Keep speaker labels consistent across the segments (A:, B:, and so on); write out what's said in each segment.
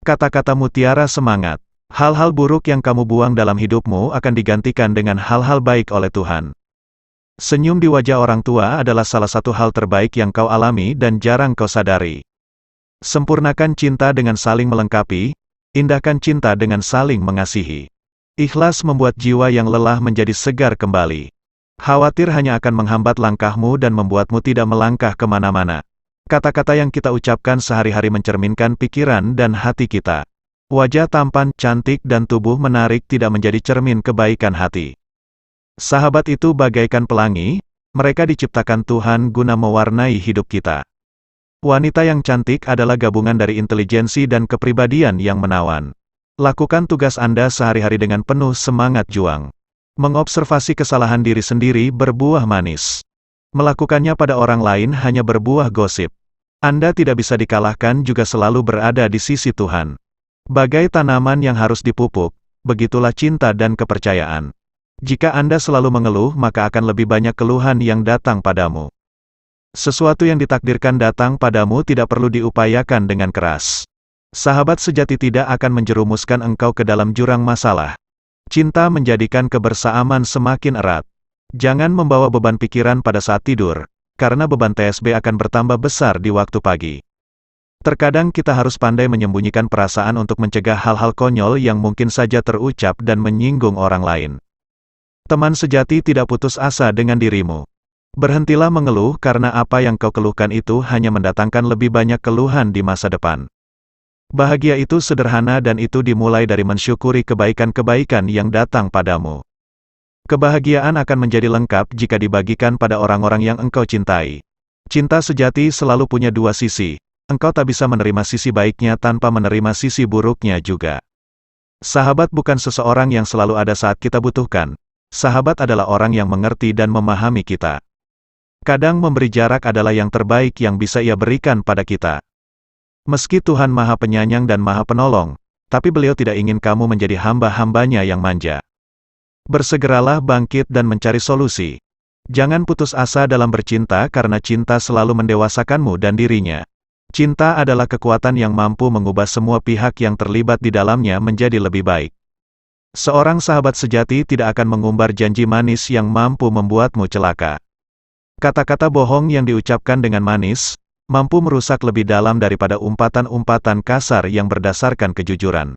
A: Kata-kata mutiara semangat. Hal-hal buruk yang kamu buang dalam hidupmu akan digantikan dengan hal-hal baik oleh Tuhan. Senyum di wajah orang tua adalah salah satu hal terbaik yang kau alami dan jarang kau sadari. Sempurnakan cinta dengan saling melengkapi, indahkan cinta dengan saling mengasihi. Ikhlas membuat jiwa yang lelah menjadi segar kembali. Khawatir hanya akan menghambat langkahmu dan membuatmu tidak melangkah kemana-mana. Kata-kata yang kita ucapkan sehari-hari mencerminkan pikiran dan hati kita. Wajah tampan, cantik dan tubuh menarik tidak menjadi cermin kebaikan hati. Sahabat itu bagaikan pelangi, mereka diciptakan Tuhan guna mewarnai hidup kita. Wanita yang cantik adalah gabungan dari intelijensi dan kepribadian yang menawan. Lakukan tugas Anda sehari-hari dengan penuh semangat juang. Mengobservasi kesalahan diri sendiri berbuah manis. Melakukannya pada orang lain hanya berbuah gosip. Anda tidak bisa dikalahkan juga selalu berada di sisi Tuhan. Bagai tanaman yang harus dipupuk, begitulah cinta dan kepercayaan. Jika Anda selalu mengeluh maka akan lebih banyak keluhan yang datang padamu. Sesuatu yang ditakdirkan datang padamu tidak perlu diupayakan dengan keras. Sahabat sejati tidak akan menjerumuskan engkau ke dalam jurang masalah. Cinta menjadikan kebersamaan semakin erat. Jangan membawa beban pikiran pada saat tidur, karena beban TSB akan bertambah besar di waktu pagi. Terkadang kita harus pandai menyembunyikan perasaan untuk mencegah hal-hal konyol yang mungkin saja terucap dan menyinggung orang lain. Teman sejati tidak putus asa dengan dirimu. Berhentilah mengeluh karena apa yang kau keluhkan itu hanya mendatangkan lebih banyak keluhan di masa depan. Bahagia itu sederhana dan itu dimulai dari mensyukuri kebaikan-kebaikan yang datang padamu. Kebahagiaan akan menjadi lengkap jika dibagikan pada orang-orang yang engkau cintai. Cinta sejati selalu punya dua sisi. Engkau tak bisa menerima sisi baiknya tanpa menerima sisi buruknya juga. Sahabat bukan seseorang yang selalu ada saat kita butuhkan. Sahabat adalah orang yang mengerti dan memahami kita. Kadang memberi jarak adalah yang terbaik yang bisa Ia berikan pada kita. Meski Tuhan Maha Penyayang dan Maha Penolong, tapi Beliau tidak ingin kamu menjadi hamba-hambanya yang manja. Bersegeralah bangkit dan mencari solusi. Jangan putus asa dalam bercinta karena cinta selalu mendewasakanmu dan dirinya. Cinta adalah kekuatan yang mampu mengubah semua pihak yang terlibat di dalamnya menjadi lebih baik. Seorang sahabat sejati tidak akan mengumbar janji manis yang mampu membuatmu celaka. Kata-kata bohong yang diucapkan dengan manis, mampu merusak lebih dalam daripada umpatan-umpatan kasar yang berdasarkan kejujuran.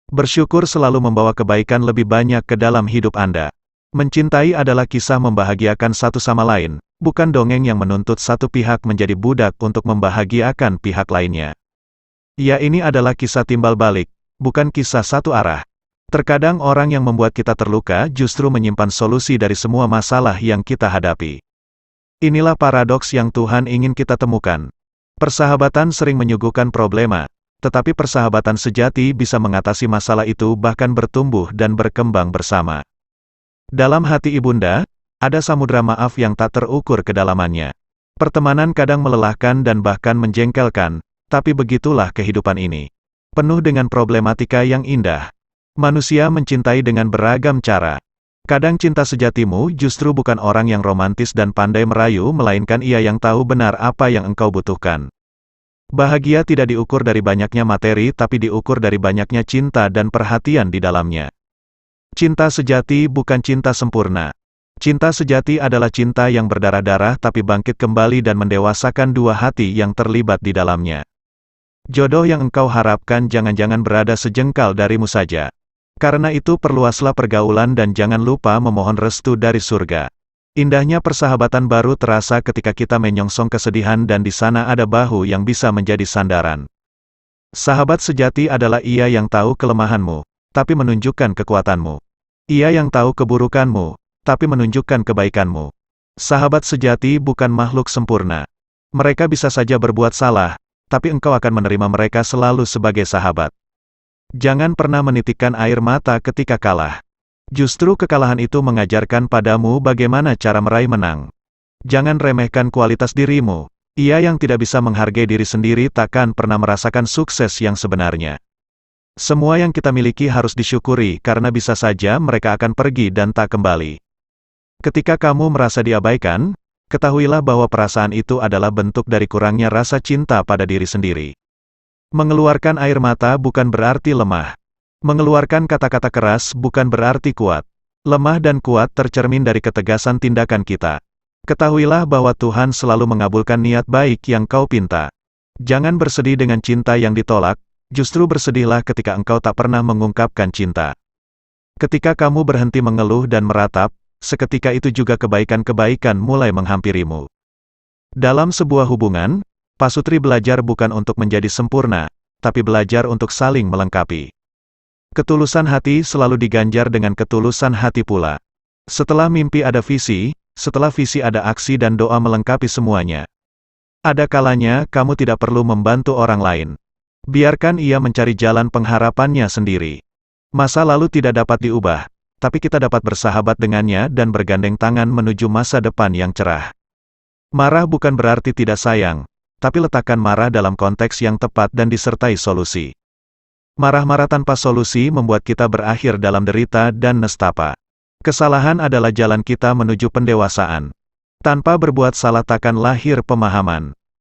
A: Bersyukur selalu membawa kebaikan lebih banyak ke dalam hidup Anda. Mencintai adalah kisah membahagiakan satu sama lain, bukan dongeng yang menuntut satu pihak menjadi budak untuk membahagiakan pihak lainnya. Ya, ini adalah kisah timbal balik, bukan kisah satu arah. Terkadang orang yang membuat kita terluka justru menyimpan solusi dari semua masalah yang kita hadapi. Inilah paradoks yang Tuhan ingin kita temukan. Persahabatan sering menyuguhkan problema, tetapi persahabatan sejati bisa mengatasi masalah itu bahkan bertumbuh dan berkembang bersama. Dalam hati ibunda, ada samudra maaf yang tak terukur kedalamannya. Pertemanan kadang melelahkan dan bahkan menjengkelkan, tapi begitulah kehidupan ini. Penuh dengan problematika yang indah. Manusia mencintai dengan beragam cara. Kadang cinta sejatimu justru bukan orang yang romantis dan pandai merayu, melainkan ia yang tahu benar apa yang engkau butuhkan. Bahagia tidak diukur dari banyaknya materi tapi diukur dari banyaknya cinta dan perhatian di dalamnya. Cinta sejati bukan cinta sempurna. Cinta sejati adalah cinta yang berdarah-darah tapi bangkit kembali dan mendewasakan dua hati yang terlibat di dalamnya. Jodoh yang engkau harapkan jangan-jangan berada sejengkal darimu saja. Karena itu perluaslah pergaulan dan jangan lupa memohon restu dari surga. Indahnya persahabatan baru terasa ketika kita menyongsong kesedihan dan di sana ada bahu yang bisa menjadi sandaran. Sahabat sejati adalah ia yang tahu kelemahanmu, tapi menunjukkan kekuatanmu. Ia yang tahu keburukanmu, tapi menunjukkan kebaikanmu. Sahabat sejati bukan makhluk sempurna. Mereka bisa saja berbuat salah, tapi engkau akan menerima mereka selalu sebagai sahabat. Jangan pernah menitikkan air mata ketika kalah. Justru kekalahan itu mengajarkan padamu bagaimana cara meraih menang. Jangan remehkan kualitas dirimu. Ia yang tidak bisa menghargai diri sendiri takkan pernah merasakan sukses yang sebenarnya. Semua yang kita miliki harus disyukuri karena bisa saja mereka akan pergi dan tak kembali. Ketika kamu merasa diabaikan, ketahuilah bahwa perasaan itu adalah bentuk dari kurangnya rasa cinta pada diri sendiri. Mengeluarkan air mata bukan berarti lemah. Mengeluarkan kata-kata keras bukan berarti kuat. Lemah dan kuat tercermin dari ketegasan tindakan kita. Ketahuilah bahwa Tuhan selalu mengabulkan niat baik yang kau pinta. Jangan bersedih dengan cinta yang ditolak, justru bersedihlah ketika engkau tak pernah mengungkapkan cinta. Ketika kamu berhenti mengeluh dan meratap, seketika itu juga kebaikan-kebaikan mulai menghampirimu. Dalam sebuah hubungan, pasutri belajar bukan untuk menjadi sempurna, tapi belajar untuk saling melengkapi. Ketulusan hati selalu diganjar dengan ketulusan hati pula. Setelah mimpi ada visi, setelah visi ada aksi dan doa melengkapi semuanya. Ada kalanya kamu tidak perlu membantu orang lain. Biarkan ia mencari jalan pengharapannya sendiri. Masa lalu tidak dapat diubah, tapi kita dapat bersahabat dengannya dan bergandeng tangan menuju masa depan yang cerah. Marah bukan berarti tidak sayang, tapi letakkan marah dalam konteks yang tepat dan disertai solusi. Marah-marah tanpa solusi membuat kita berakhir dalam derita dan nestapa. Kesalahan adalah jalan kita menuju pendewasaan. Tanpa berbuat salah takkan lahir pemahaman.